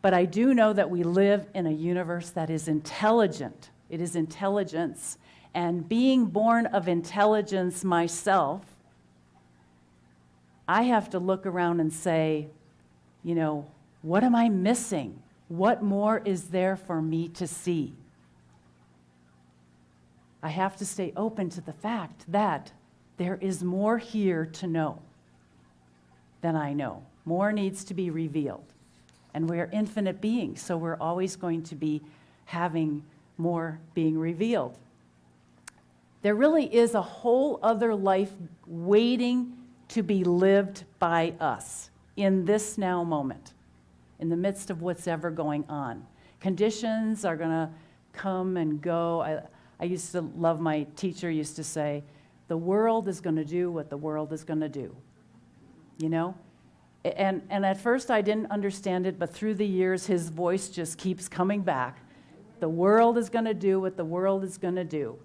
G: but I do know that we live in a universe that is intelligent. It is intelligence. And being born of intelligence myself, I have to look around and say, what am I missing? What more is there for me to see? I have to stay open to the fact that there is more here to know than I know. More needs to be revealed. And we're infinite beings, so we're always going to be having more being revealed. There really is a whole other life waiting to be lived by us in this now moment, in the midst of what's ever going on. Conditions are going to come and go. I used to love, my teacher used to say, the world is going to do what the world is going to do. You know? And at first I didn't understand it, but through the years his voice just keeps coming back. The world is going to do what the world is going to do.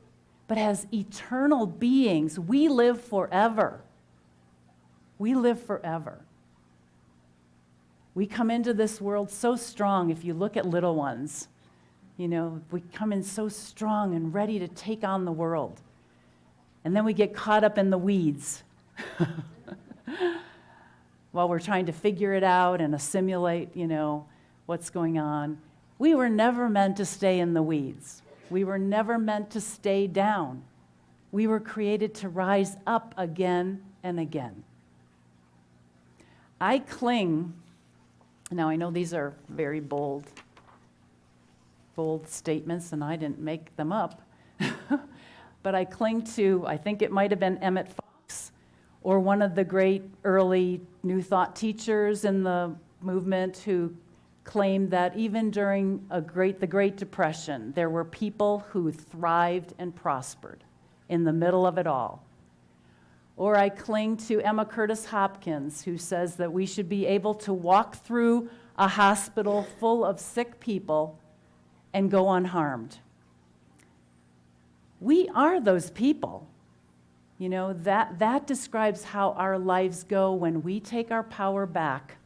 G: But as eternal beings, we live forever. We live forever. We come into this world so strong. If you look at little ones, you know, we come in so strong and ready to take on the world. And then we get caught up in the weeds while we're trying to figure it out and assimilate, you know, what's going on. We were never meant to stay in the weeds. We were never meant to stay down. We were created to rise up again and again. I cling, now I know these are very bold statements, and I didn't make them up, but I cling to, I think it might have been Emmett Fox, or one of the great early New Thought teachers in the movement, who claimed that even during the Great Depression, there were people who thrived and prospered in the middle of it all. Or I cling to Emma Curtis Hopkins, who says that we should be able to walk through a hospital full of sick people and go unharmed. We are those people. You know, that describes how our lives go when we take our power back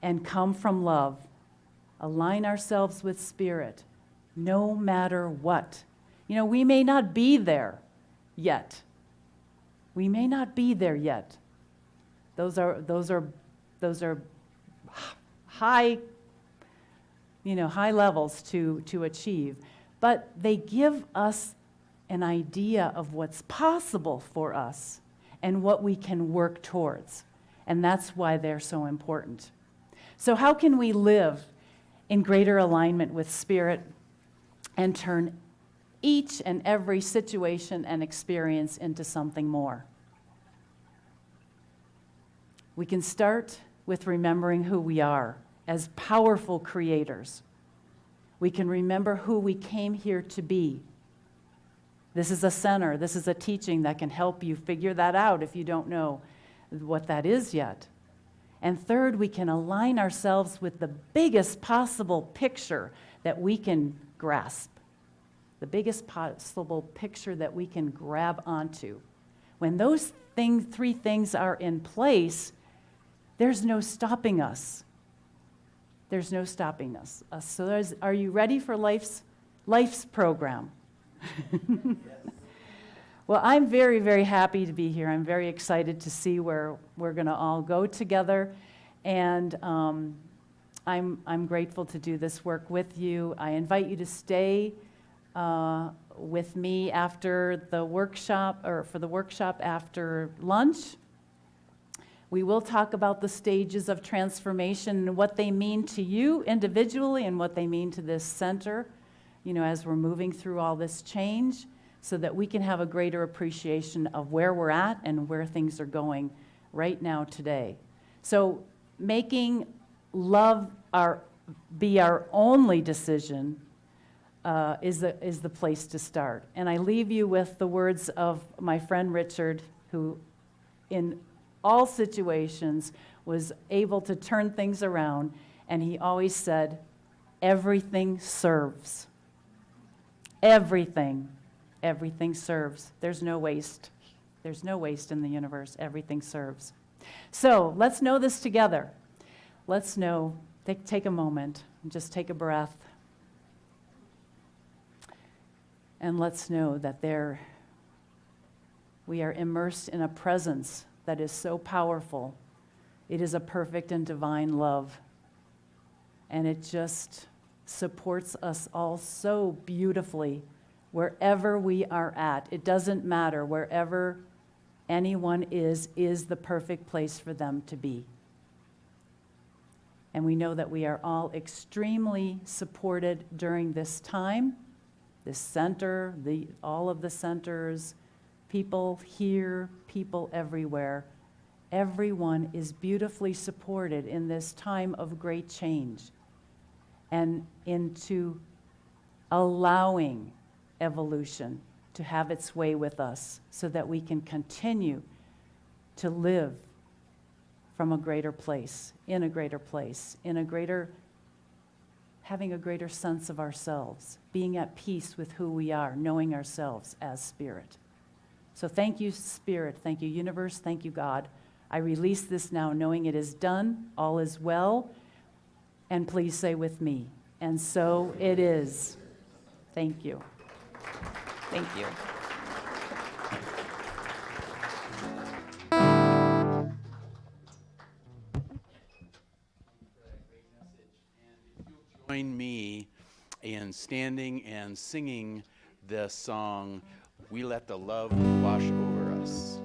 G: and come from love, align ourselves with Spirit, no matter what. You know, we may not be there yet. We may not be there yet. Those are high, you know, high levels to achieve. But they give us an idea of what's possible for us and what we can work towards. And that's why they're so important. So how can we live in greater alignment with Spirit and turn each and every situation and experience into something more? We can start with remembering who we are as powerful creators. We can remember who we came here to be. This is a center, this is a teaching that can help you figure that out if you don't know what that is yet. And third, we can align ourselves with the biggest possible picture that we can grasp, the biggest possible picture that we can grab onto. When those three things are in place, there's no stopping us. There's no stopping us. So are you ready for life's program? Well, I'm very, very happy to be here. I'm very excited to see where we're going to all go together. And I'm grateful to do this work with you. I invite you to stay with me after the workshop, or for the workshop after lunch. We will talk about the stages of transformation and what they mean to you individually and what they mean to this center, you know, as we're moving through all this change, so that we can have a greater appreciation of where we're at and where things are going right now today. So making love be our only decision is the place to start. And I leave you with the words of my friend Richard, who in all situations was able to turn things around, and he always said, everything serves. Everything serves. There's no waste. There's no waste in the universe. Everything serves. So let's know this together. Let's know, take a moment and just take a breath. And let's know that we are immersed in a presence that is so powerful. It is a perfect and divine love. And it just supports us all so beautifully wherever we are at. It doesn't matter. Wherever anyone is the perfect place for them to be. And we know that we are all extremely supported during this time, this center, all of the centers, people here, people everywhere. everyone is beautifully supported in this time of great change and into allowing evolution to have its way with us so that we can continue to live from a greater place, in a greater place, in a greater, having a greater sense of ourselves, being at peace with who we are, knowing ourselves as spirit. So thank you, Spirit. Thank you, universe. Thank you, God. I release this now, knowing it is done, all is well, and please say with me, and so it is. Thank you. Thank you.
D: Join me in standing and singing the song, "We Let the Love Wash Over Us."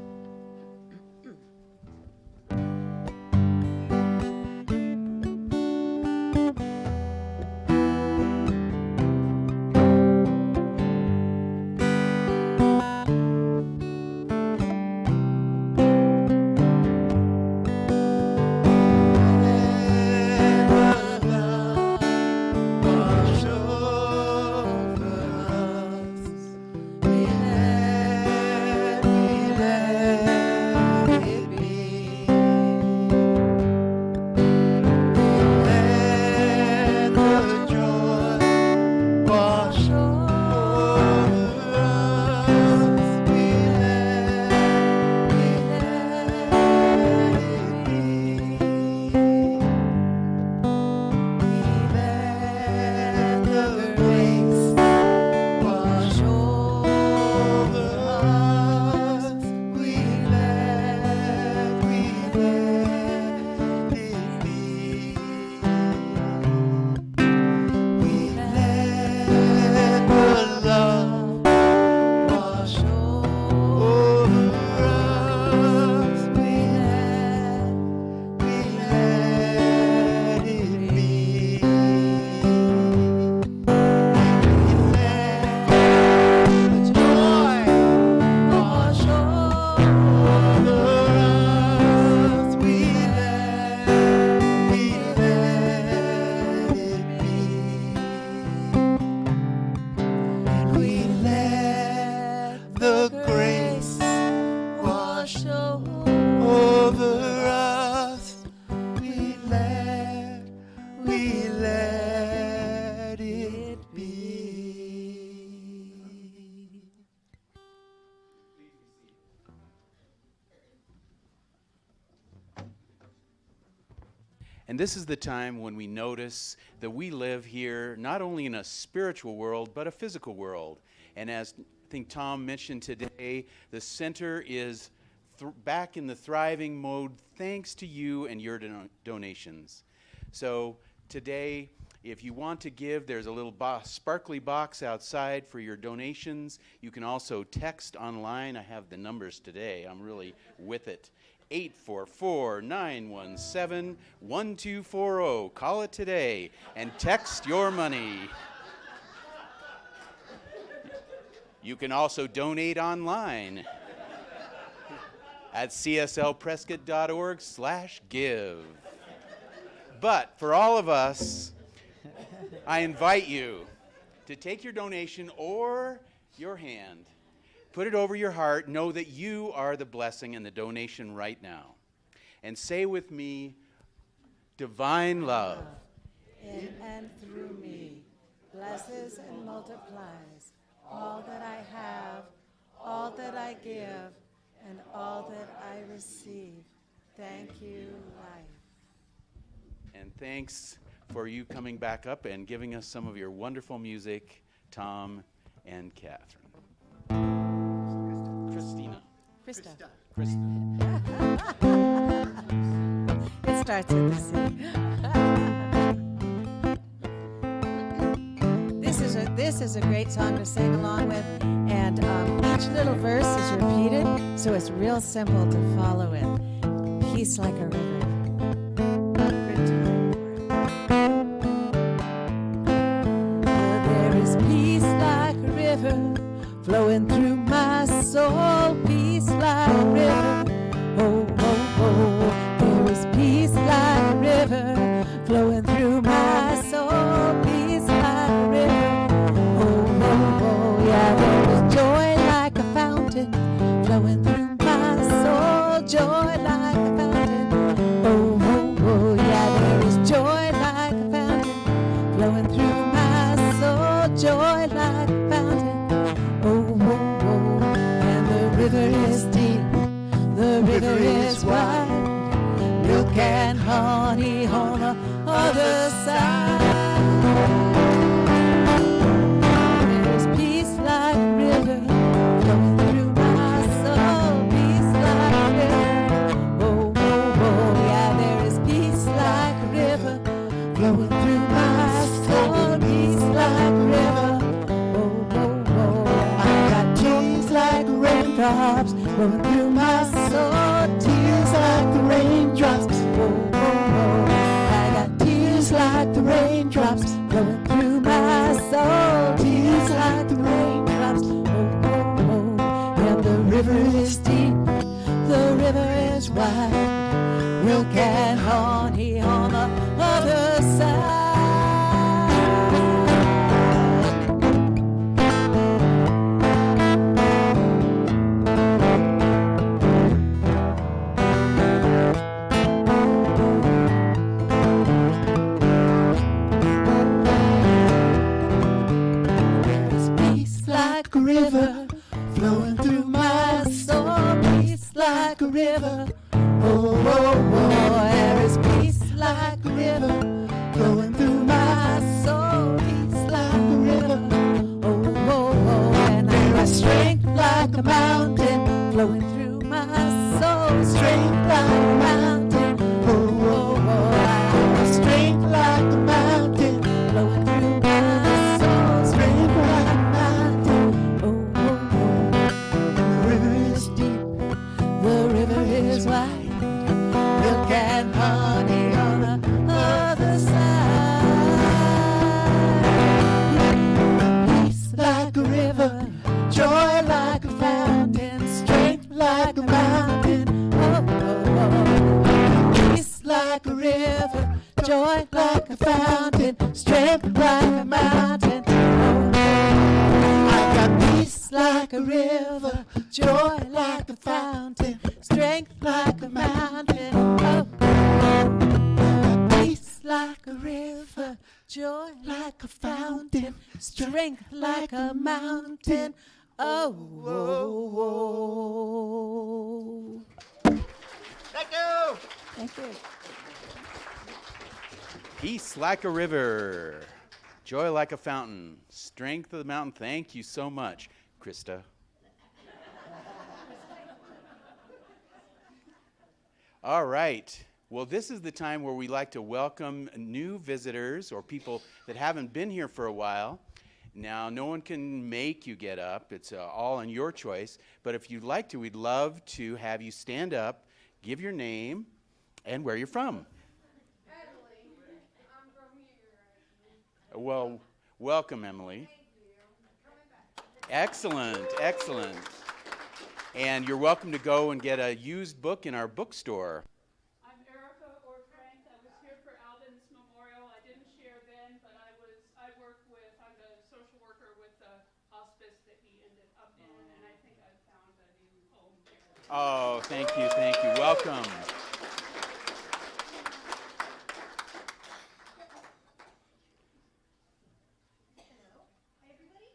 D: And this is the time when we notice that we live here not only in a spiritual world, but a physical world. And as I think Tom mentioned today, the center is back in the thriving mode thanks to you and your donations. So today, if you want to give, there's a little sparkly box outside for your donations. You can also text online. I have the numbers today. I'm really with it. 844-917-1240. Call it today and text your money. You can also donate online at cslprescott.org/give. But for all of us, I invite you to take your donation or your hand, put it over your heart, know that you are the blessing and the donation right now. And say with me, divine love
F: In and through me, blesses and multiplies all that I have, all that I give, and all that I receive. Thank you, life.
D: And thanks for you coming back up and giving us some of your wonderful music, Tom and Catherine. Christina.
F: Krista.
D: Krista.
F: It starts with the C. This is a great song to sing along with, and each little verse is repeated, so it's real simple to follow it. Peace like a river. Good time for it. There is peace like a river flowing through my soul. Peace like a river. Oh, oh, oh. honey on the other side. There's peace like a river flowing through my soul. Peace like a river. Oh, oh, oh, yeah, there is peace like a river flowing through my soul. Peace like a river. Oh, oh, oh, I got tears like raindrops flowing through my soul. Tears like the raindrops. Oh, oh, oh, I got tears like the raindrops flowing through my soul. Tears like the raindrops. Oh, oh, oh, and the river is deep, the river is wide. Milk and honey on the other side. There's peace like a river flowing through my soul. Peace like a river. Oh, oh, oh, there is peace like a river flowing through my soul. Peace like a river. Oh, oh, oh, and I got strength like a mountain flowing through my soul. Strength like a mountain. Oh, oh, oh, I got strength like a mountain flowing through my soul. Strength like a mountain. Oh, oh, oh, and the river is deep, the river is wide. Milk and honey on the other side. Peace like a river, joy like a fountain, strength like a mountain. Oh, oh, oh. Peace like a river, joy like a fountain, strength like a mountain. Oh, oh. I got peace like a river, joy like a fountain, strength like a mountain. Oh, oh. Peace like a river, joy like a fountain, strength like a mountain. Oh, oh, oh.
C: Thank you.
F: Thank you.
D: Peace like a river, joy like a fountain, strength of the mountain. Thank you so much, Krista. All right. Well, this is the time where we like to welcome new visitors or people that haven't been here for a while. Now, no one can make you get up. It's all on your choice. But if you'd like to, we'd love to have you stand up, give your name, and where you're from.
H: Emily, I'm from here.
D: Well, welcome, Emily.
H: Thank you. Coming back.
D: Excellent, excellent. And you're welcome to go and get a used book in our bookstore.
I: I'm Erica or Frank. I was here for Alvin's memorial. I didn't share then, but I'm the social worker with the hospice that he ended up in, and I think I've found a new home here.
D: Oh, thank you, thank you. Welcome.
H: Hi, everybody.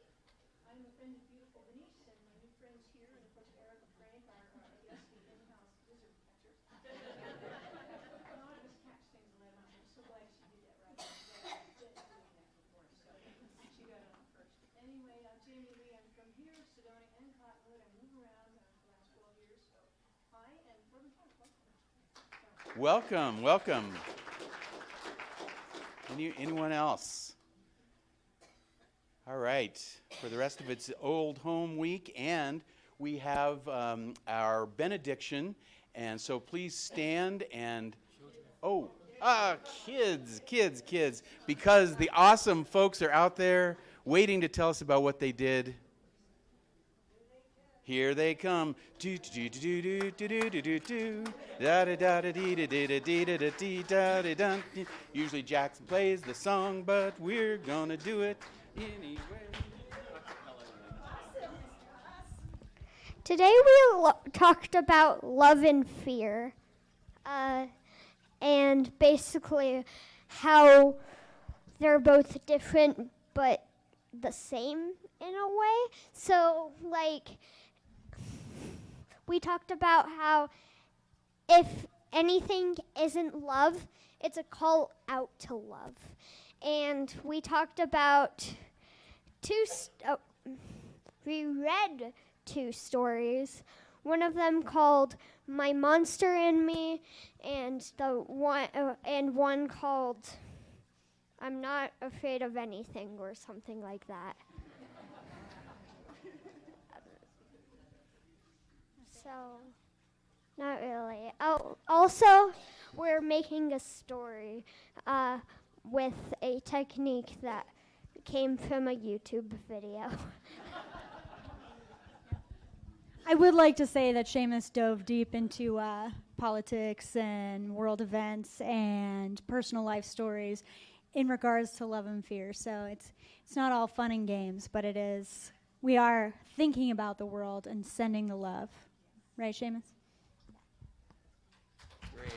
H: I'm a friend of beautiful Denise, and my new friends here, and of course Eric and Frank are yes, the in-house lizard catchers. I know how to catch things and let them out. I'm so glad she did that right. She did that before, so she got it on first. Anyway, I'm Jamie Lee. I'm from here, Sedona, and Cottonwood. I move around for the last 12 years, so hi, and Fort Welcome.
D: Welcome, welcome. Anyone else? All right. For the rest of it's Old Home Week, and we have our benediction. And so please stand and, kids, because the awesome folks are out there waiting to tell us about what they did. Here they come. Do do do do do do do do do. Da da da da dee da dee da dee da da dee da da da. Usually Jackson plays the song, but we're gonna do it anyway.
J: Today we talked about love and fear, and basically how they're both different but the same in a way. So, like, we talked about how if anything isn't love, it's a call out to love. And we talked about we read 2 stories. One of them called My Monster in Me, and one called I'm Not Afraid of Anything, or something like that. So, not really. Oh, also, we're making a story with a technique that came from a YouTube video.
H: I would like to say that Seamus dove deep into politics and world events and personal life stories in regards to love and fear. So it's not all fun and games, but it is. We are thinking about the world and sending the love. Right, Seamus?
D: Great.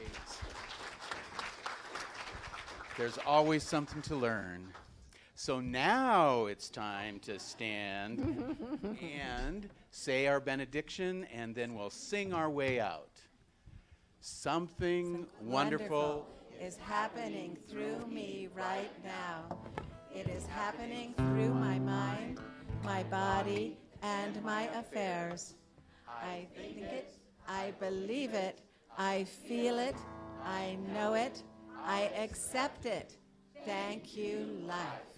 D: There's always something to learn. So now it's time to stand and say our benediction, and then we'll sing our way out. Something wonderful
F: is happening through me right now. It is happening through my mind, my body, and my affairs. I think it, I believe it, I feel it, I know it, I accept it. Thank you, life.